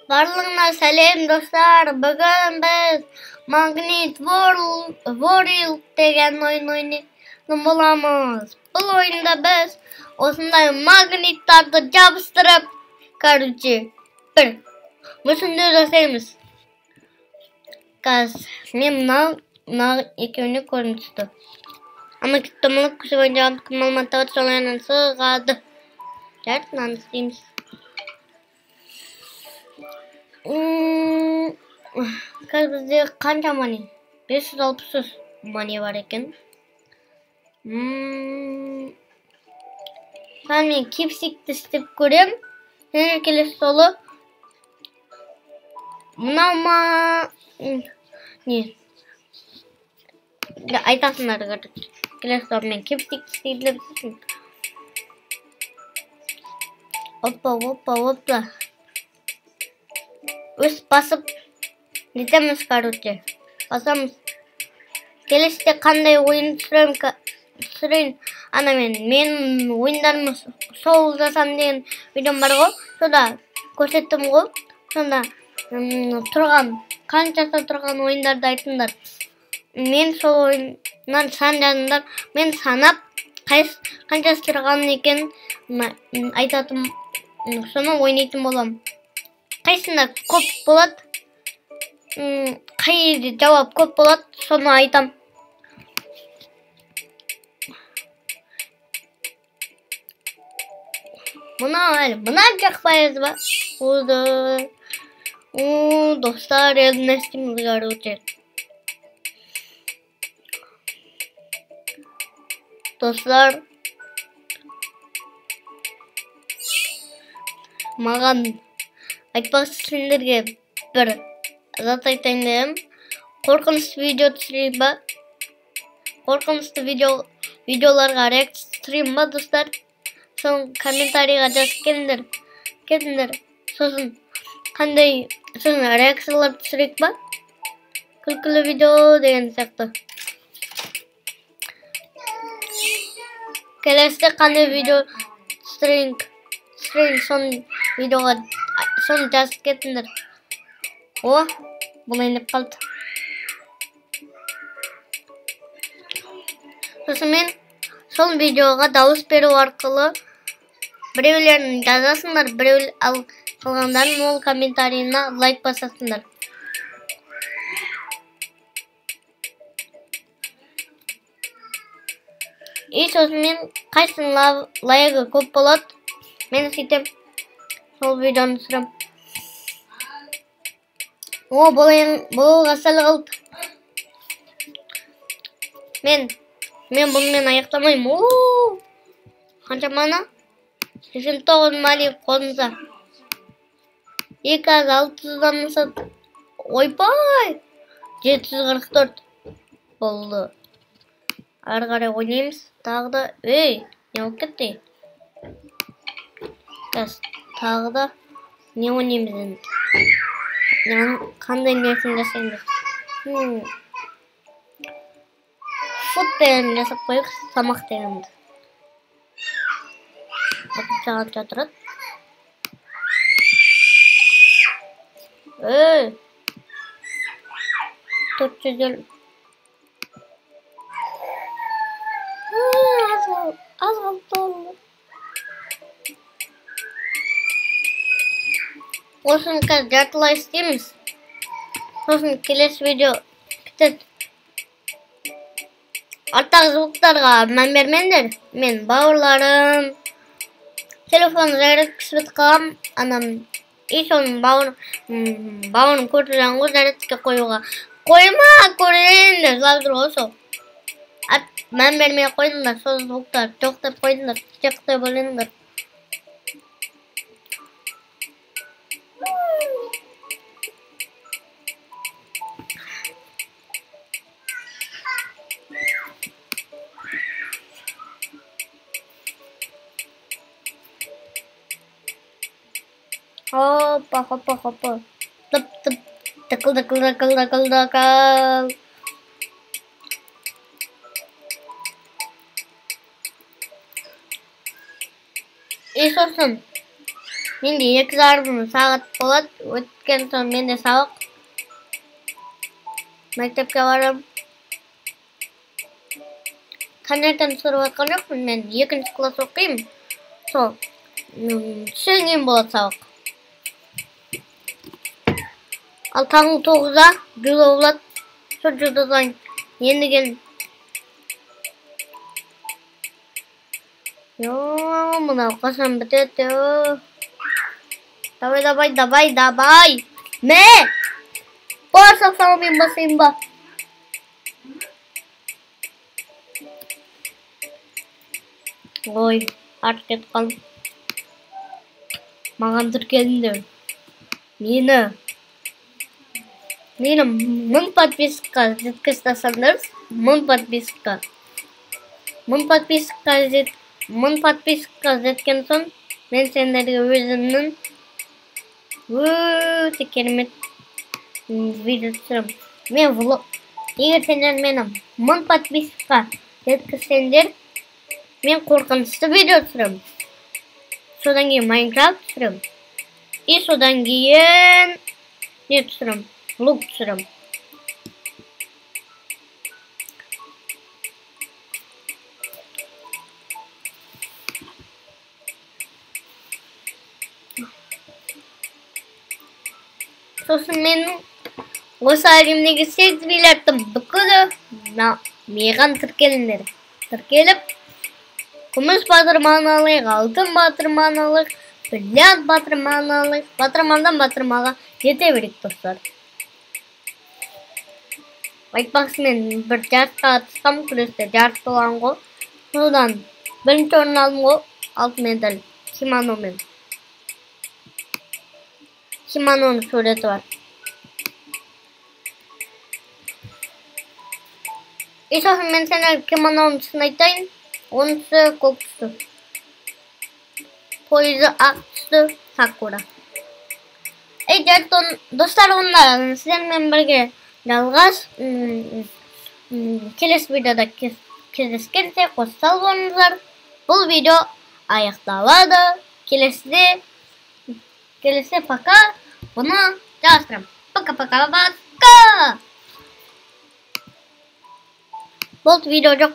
Барлығына сәлем достар. Бүгін біз Magnet World деген ойын ойнайтын боламыз. Бұл ойында біз осындай магниттарды жабыстырып, бір мүсінді жасаймыз. Қазір мен мына екеуіне көрініп түсті. Ama kitlemlik сегодня малматтағы солайынан сығады. Жарт, мынаны істейміз. Қазір бізде қанша мани? 560 мани бар екен. Сан мен кепсикті істеп көрем. Және келесі жолы мынау ма? Не? Айтасыңдар көрдік. Келесі жолы мен кепсик істейді. Опа. Өз басып нетеміз, короче. Басамыз. Келесіде қандай ойын түсірейін. Ана мен ойындарымы сол жасам деген видеом бар ғой. Сода көрсеттім ғой. Сонда қаншасы тұрған ойындарды айтыңдар. Мен сол ойыннан сан жазыңдар. Мен санап қаншасы тұрған екен айтатым. Соны ойнайтын болам. Қайсында көп болады, қай жауап көп болады, соны айтам. Мұна жақпайыз ба? Оды. Достар, елді нәрстеміз көріп. Достар, маған айтпақшы сендерге бір зат айтайын дедім. Қорқынышты видео түсірейін ба? Қорқынышты видеоларға реакция түсірейін ба, достар? Сосын комментарийға жазып келіңдер. Сосын реакциялар түсірейік ба? Күлкілі видео деген сияқты. Келесіде қандай видео түсірейін, соны видеоға соны жазып кетіңдер. Бұл айнып қалды. Сосын мен сол видеоға дауыс беру арқылы біреулерін жазасыңдар, біреу қалғандарын ол комментарийына лайк басасыңдар. Сосын мен қайсының лайығы көп болады, мен сөйтем сол видеоны түсірем. Бұл ғасал қалды. Мен бұнымен аяқтамайым. Қанша мана? 89 мали қосымша. 260-дан мысады. Ойбай! 744 болды. Ары қарай ойнаймыз. Тағы да... не болып кетті? Тағы да не ойнаймыз енді? Қандай несін жасаймыз? Фут деген жасап қойық, самақ дегенді. Қанша тұрады? 450. Az қалды олды. Осыны қазір жартылай істейміз. Сосын келесі видео бітеді. Арттағы звуктарға мән бермеңдер. Мен бауырларым телефон зарядкасы бітіп қалған. Анам соның бауырын көрдірген ғой зарядкаға қоюға. Қойма, көрейіндер, жылап жүр ғой сол. Мән бермей қойдыңдар, сол звуктар жоқ деп қойдыңдар, жоқ деп ойлаңдар. Hoppa. Tıp. Takıl. Сосын Менде 2,5 сағат болады. Өткен соң менде сабақ. Мектепке барам. Таңертең тұрып жатқан жоқпын. Мен 2-ші класс оқимын. Сол. Түстен кейін болады сабақ. Ал таңғы 9-да judo болады. Сол judoдан енді келдім. Мынау қашан бітеді? Давай. Мә! Барсақ салмен басайын ба? Ой, артық кетіп қалдым. Маған тіркелдіңдер. Мені 1000 подписчикқа жеткізсеңдер, 1000 подписчикқа. 1000 подписчикқа жеткен соң, мен сендерге өзімнің өте керемет видео түсіремін. Мен влог. Егер сендер мені 1000 подписчикқа жеткізсеңдер, мен қорқынышты видео түсіремін. Содан кейін Майнкрафт түсіремін. И содан кейін не түсіремін? Влог түсіремін. Сосын менің осы әлемдегі 8 миллиардтың бүкілі маған тіркеліңдер. Тіркеліп, күміс батырманы алайық, алтын батырманы алайық, бриллиант батырманы алайық. Батырмандан батырмаға жете берейік, достар. Айтпақсымен бір жарысқа қатысқам, күресте жарыс болған ғой. Содан бірінші орын алдым ғой, алтын медаль киманомен. Киманоның суреті бар. И сосын мен сені киманоның түсін айтайын. Оның түсі көк түсі. Пойызы ақ түсі сакура. Достар, онда сіздермен бірге жалғас. Келесі видеода кездескенше қоссал болыңыздар. Бұл видео аяқталады. Келесі пока. Бұны жалғастырамын. Пока. Болды, видео жоқ.